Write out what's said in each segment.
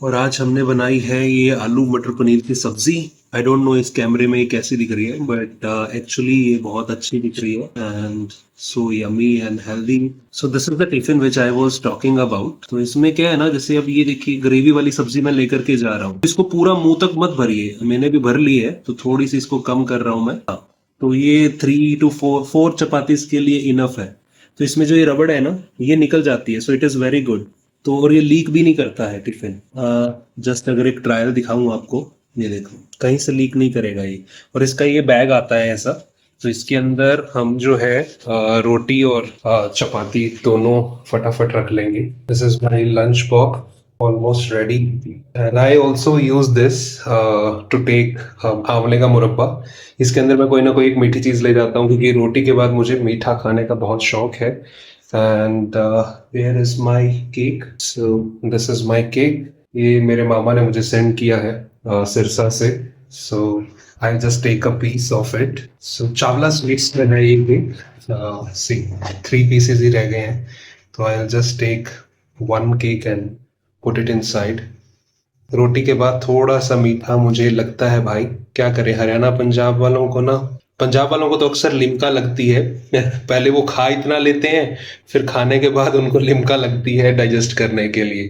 और आज हमने बनाई है ये आलू मटर पनीर की सब्जी। आई डोंट नो इस कैमरे में ये कैसी दिख रही है, बट एक्चुअली ये बहुत अच्छी दिख रही है and so yummy and healthy. So this is the tiffin which I was talking about. तो इसमें क्या है ना, जैसे अब ये देखिए ग्रेवी वाली सब्जी मैं लेकर के जा रहा हूँ। इसको पूरा मुंह तक मत भरिए, मैंने भी भर ली है तो थोड़ी सी इसको कम कर रहा हूँ मैं। तो ये 3 to 4 चपातीस के लिए इनफ है। तो इसमें जो ये रबड़ है ना, ये निकल जाती है, so it is very good. तो और ये लीक भी नहीं करता है टिफिन। जस्ट अगर एक ट्रायल दिखाऊं आपको, ये देखो कहीं से लीक नहीं करेगा ये। और इसका ये बैग आता है ऐसा, तो इसके अंदर हम जो है रोटी और चपाती दोनों फटाफट रख लेंगे। This is my lunch box almost ready and I also use this to take आंवले का मुरब्बा। इसके अंदर मैं कोई ना कोई एक मीठी चीज ले जाता हूँ, क्योंकि रोटी के बाद मुझे मीठा खाने का बहुत शौक है। And where is my cake? So this is my cake. ये मेरे मामा ने मुझे सेंड किया है सिरसा से। So I just take a piece of it. So Chawla sweets में है ये केक। सी 3 पीसेस ही रह गए हैं, तो I just take 1 cake and put it inside. रोटी के बाद थोड़ा सा मीठा मुझे लगता है भाई, क्या करें। हरियाणा पंजाब वालों को ना, पंजाब वालों को तो अक्सर लिमका लगती है। पहले वो खा इतना लेते हैं, फिर खाने के बाद उनको लिमका लगती है डाइजेस्ट करने के लिए।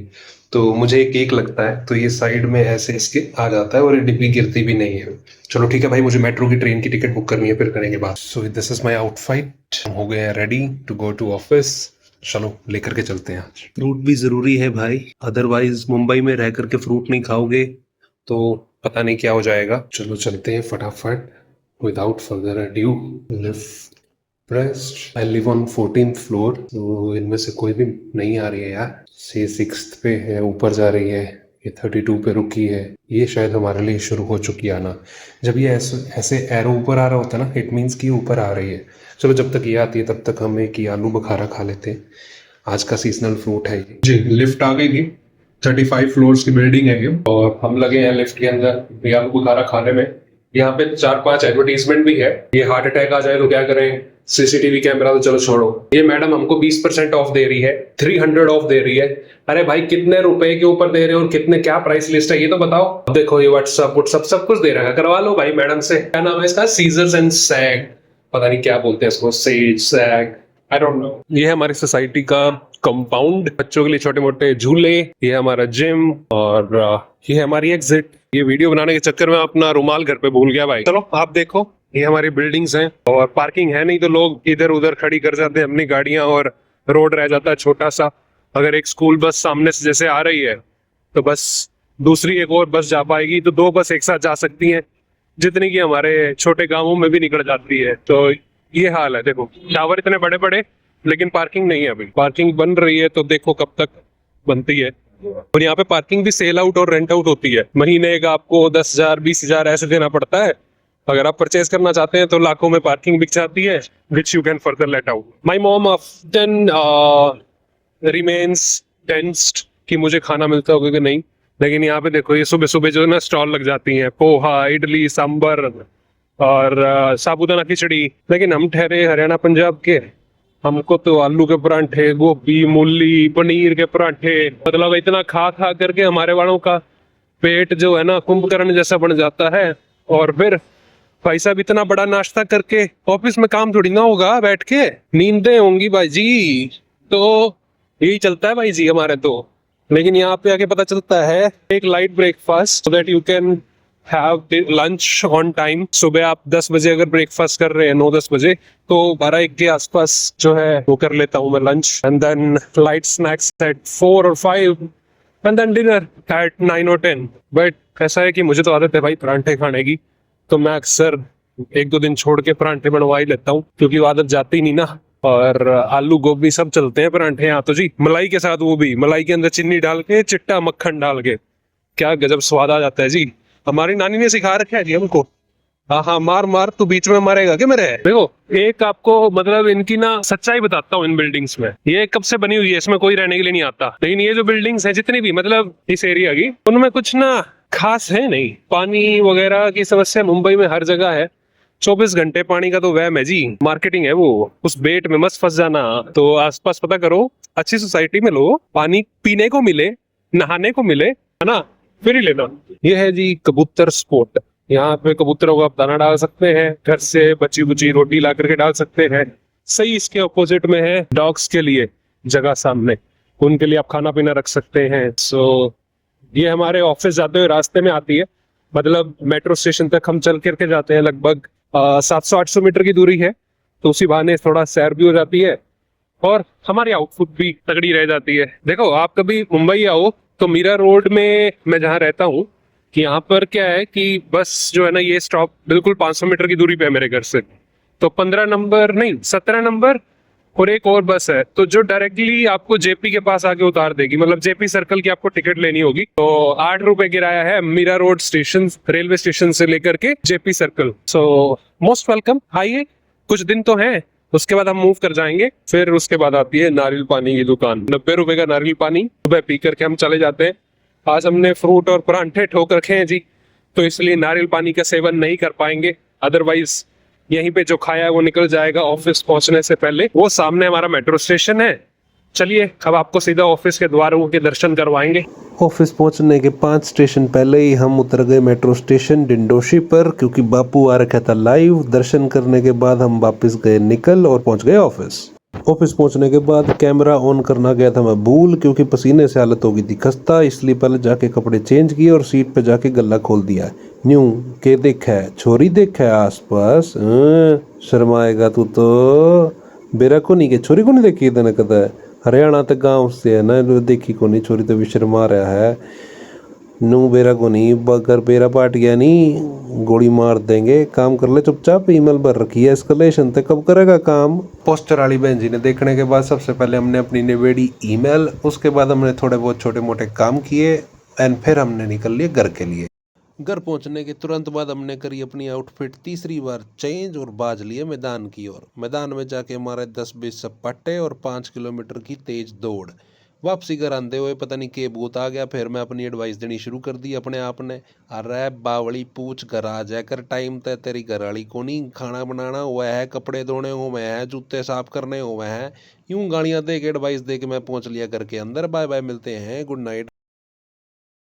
तो मुझे एक केक लगता है, तो ये साइड में ऐसे इसके आ जाता है और ये डिब्बी गिरती भी नहीं है। चलो ठीक है भाई, मुझे मेट्रो की ट्रेन की टिकट बुक करनी है, फिर करेंगे बात। So this is my outfit. हो गए हैं ready to go to office. चलो लेकर के चलते हैं। आज फ्रूट भी जरूरी है भाई, अदरवाइज मुंबई में रह करके फ्रूट नहीं खाओगे तो पता नहीं क्या हो जाएगा। चलो चलते हैं फटाफट। Without further adieu, lift pressed. I live on 14th floor. तो इनमें से कोई भी नहीं आ रही है यार। से 6th पे है, ऊपर जा रही है। ये 32 पे रुकी है। ये शायद हमारे लिए शुरू हो चुकी आना। जब ये ऐसे ऐसे एरो ऊपर आ रहा होता है ना, इट मीन्स कि ऊपर आ रही है। चलो जब तक ये आती है तब तक हम एक ये आलू बुखारा खा लेते हैं। आज का सीजनल फ्रूट है ये जी। लिफ्ट आ गई थी, 35 फ्लोर्स की बिल्डिंग है ये, और हम लगे हैं लिफ्ट के अंदर ये आलू बुखारा खाने में। यहाँ पे 4-5 एडवर्टीजमेंट भी है। ये हार्ट अटैक आ जाए तो क्या करें, सीसीटीवी कैमरा तो चलो छोड़ो। ये मैडम हमको 20% ऑफ दे रही है, 300 ऑफ दे रही है। अरे भाई कितने रुपए के ऊपर दे रहे हो और कितने, क्या प्राइस लिस्ट है ये तो बताओ। अब देखो ये व्हाट्सअप सब कुछ दे रखा है। करवा लो भाई मैडम से। क्या नाम है इसका? सीजर्स एंड सैग, पता नहीं क्या बोलते हैं इसको, says sag, I don't know. ये है हमारी सोसाइटी का कंपाउंड, बच्चों के लिए छोटे मोटे झूले। ये हमारा जिम और ये है हमारी एग्जिट। ये वीडियो बनाने के चक्कर में अपना रुमाल घर पे भूल गया भाई। चलो आप देखो, ये हमारी बिल्डिंग्स हैं और पार्किंग है नहीं तो लोग इधर उधर खड़ी कर जाते हैं अपनी गाड़ियां और रोड रह जाता है छोटा सा। अगर एक स्कूल बस सामने से जैसे आ रही है तो बस दूसरी एक और बस जा पाएगी, तो 2 बस एक साथ जा सकती हैं, जितनी की हमारे छोटे गांवों में भी निकल जाती है। तो ये हाल है। देखो टावर इतने बड़े बड़े, लेकिन पार्किंग नहीं है अभी। पार्किंग बन रही है तो देखो कब तक बनती है। और यहाँ पे पार्किंग भी सेल आउट और रेंट आउट होती है। महीने का आपको 10,000 20,000 ऐसे देना पड़ता है। अगर आप परचेज करना चाहते हैं तो लाखों में पार्किंग बिक जाती है, which you can further let out. My mom often remains tensed कि मुझे खाना मिलता होगा कि नहीं। लेकिन यहाँ पे देखो ये सुबह सुबह जो है ना स्टॉल लग जाती हैं, पोहा, इडली, सांबर और साबूदाना खिचड़ी। लेकिन हम ठहरे हरियाणा पंजाब के, हमको तो आलू के परांठे, गोभी, मूली, पनीर के परांठे, मतलब इतना खा खा करके हमारे वालों का पेट जो है ना कुंभकर्ण जैसा बन जाता है। और फिर भाई साहब इतना बड़ा नाश्ता करके ऑफिस में काम थोड़ी ना होगा बैठ के, नींदें होंगी भाई जी। तो यही चलता है भाई जी हमारे तो। लेकिन यहाँ पे आके पता चलता है एक light breakfast so that you can have lunch on time. सुबह आप 10 बजे अगर ब्रेकफास्ट कर रहे हैं, 9-10 बजे, तो 12-1 के आसपास जो है वो कर लेता हूँ मैं lunch. And then light snacks at 4 or 5 and then dinner at 9 or 10। But ऐसा है कि मुझे तो आदत है भाई परांठे खाने की, तो मैं अक्सर 1-2 दिन छोड़ के परांठे बनवा ही लेता हूँ, क्योंकि वो आदत जाती नहीं ना। और आलू गोभी सब चलते हैं परांठे यहाँ तो जी, मलाई के साथ, वो भी मलाई के अंदर चीनी डाल के, चिट्टा मक्खन डाल के, क्या गजब स्वाद आ जाता है जी। हमारी नानी ने सिखा रखा है जी हमको। हाँ हाँ, मार मार तू बीच में मरेगा क्या मेरे। देखो एक आपको मतलब इनकी ना सच्चाई बताता हूँ इन बिल्डिंग्स में। ये कब से बनी हुई है, इसमें कोई रहने के लिए नहीं आता। लेकिन ये जो बिल्डिंग्स है जितनी भी, मतलब इस एरिया की, उनमें कुछ ना खास है नहीं। पानी वगैरह की समस्या मुंबई में हर जगह है। 24 घंटे पानी का तो वहम है जी, मार्केटिंग है वो। उस बेट में मत फंस जाना। तो आसपास पता करो, अच्छी सोसाइटी में लो, पानी पीने को मिले, नहाने को मिले, है ना, फिर ही लेना। ये है जी कबूतर स्पोर्ट। यहाँ पे कबूतरों को आप दाना डाल सकते हैं, घर से बची बुची रोटी ला करके डाल सकते हैं। सही इसके ऑपोजिट में है डॉग्स के लिए जगह सामने, उनके लिए आप खाना पीना रख सकते हैं। सो ये हमारे ऑफिस जाते हुए रास्ते में आती है, मतलब मेट्रो स्टेशन तक हम चल करके जाते हैं, लगभग 700-800 मीटर की दूरी है। तो उसी बहाने थोड़ा सैर भी हो जाती है और हमारी आउटपुट भी तगड़ी रह जाती है। देखो आप कभी मुंबई आओ तो मीरा रोड में मैं जहाँ रहता हूँ, कि यहाँ पर क्या है कि बस जो है ना, ये स्टॉप बिल्कुल 500 मीटर की दूरी पे है मेरे घर से। तो 15 नंबर नहीं, 17 नंबर और एक और बस है, तो जो डायरेक्टली आपको जेपी के पास आके उतार देगी, मतलब जेपी सर्कल की आपको टिकट लेनी होगी। तो 8 रुपए किराया है Mira road station, railway station से लेकर के JP circle. So most welcome, आइए, कुछ दिन तो हैं, उसके बाद हम मूव कर जाएंगे। फिर उसके बाद आती है नारियल पानी की दुकान। 90 रुपए का नारियल पानी सुबह पी करके हम चले जाते हैं। आज हमने फ्रूट और परांठे ठोक रखे हैं जी, तो इसलिए नारियल पानी का सेवन नहीं कर पाएंगे। अदरवाइज यहीं पे जो खाया है वो निकल जाएगा ऑफिस पहुंचने से पहले। वो सामने हमारा मेट्रो स्टेशन है। चलिए अब आपको सीधा ऑफिस के द्वारों के दर्शन करवाएंगे। ऑफिस पहुंचने के 5 स्टेशन पहले ही हम उतर गए मेट्रो स्टेशन डिंडोशी पर, क्योंकि बापू आ रखा था लाइव। दर्शन करने के बाद हम वापस गए निकल और पहुंच गए ऑफिस। ऑफिस पहुंचने के बाद कैमरा ऑन करना गया था मैं भूल, क्योंकि पसीने से हालत हो गई थी खस्ता, इसलिए पहले जाके कपड़े चेंज किए और सीट पे जाके गला खोल दिया। न्यू के देखा है, छोरी देखा है आसपास, शर्माएगा तू तो। बेरा को नहीं के छोरी को नहीं देखी इतने कदा, हरियाणा तक गांव से है ना, देखी को नहीं छोरी तो भी शर्मा रहा है। नू बेरा को नहीं, अगर बेरा पाट गया नहीं गोली मार देंगे। काम कर ले चुपचाप, ईमेल भर रखी है एस्केलेशन तक, कब करेगा काम। पोस्टर वाली बहन जी ने देखने के बाद सबसे पहले हमने अपनी निबेड़ी ईमेल, उसके बाद हमने थोड़े बहुत छोटे मोटे काम किए एंड फिर हमने निकल लिए घर के लिए। घर पहुंचने के तुरंत बाद हमने करी अपनी आउटफिट तीसरी बार चेंज और बाज लिए मैदान की ओर। मैदान में जाके हमारे 10-20 सपाटे और 5 किलोमीटर की तेज दौड़। वापसी घर आंदे हुए पता नहीं के भूत आ गया, फिर मैं अपनी एडवाइस देनी शुरू कर दी अपने आप ने। अरे बावली पूछ घर आ जाकर, टाइम तय तेरी घर वाली को नहीं, खाना बनाना हुआ है, कपड़े धोने हुए हैं, जूते साफ करने हुए हैं। यूं गालियां दे के एडवाइस दे के मैं पहुंच लिया घर के अंदर। बाय बाय, मिलते हैं, गुड नाइट।